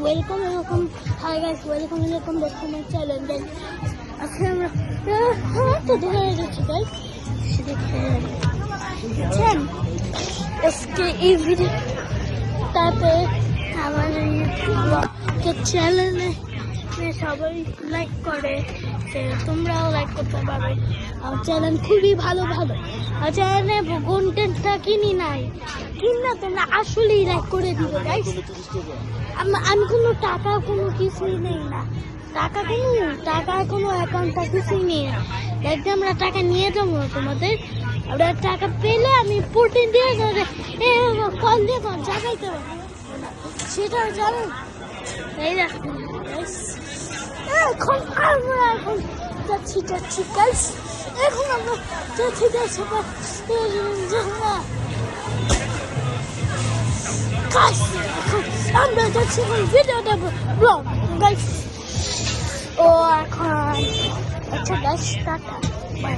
welcome. Hi guys, welcome back to my channel. Then, আজকে আমরা তো দেখা যাচ্ছে guys. দেখেন আজকে এই ভিডিও তাতে আমাদের ইউটিউব চ্যানেলে সবাই লাইক করে, তোমরাও লাইক করতে পারবে। আমার চ্যানেল খুবই ভালো আর চ্যানেলে কন্টেন্টটা কিনা তোমরা আসলেই লাইক করে দিবে গাইস। আমি কোনো টাকা কোনো কিছুই নেই না, টাকা কোনো অ্যাকাউন্টটা কিছুই নেই না। একদম আমরা টাকা নিয়ে যাবো তোমাদের, আমরা টাকা পেলে আমি প্রোটিন দিয়ে কল দিয়ে জাগাইতে পারবো, সেটা জানো। এই দেখো এখন আমরা যাচ্ছি গাইস, এখন আমরা যাচ্ছি আমরা যাচ্ছি ভিডিওটা ব্লগ গাইস। ও এখন আচ্ছা গাইস টাটা বাই।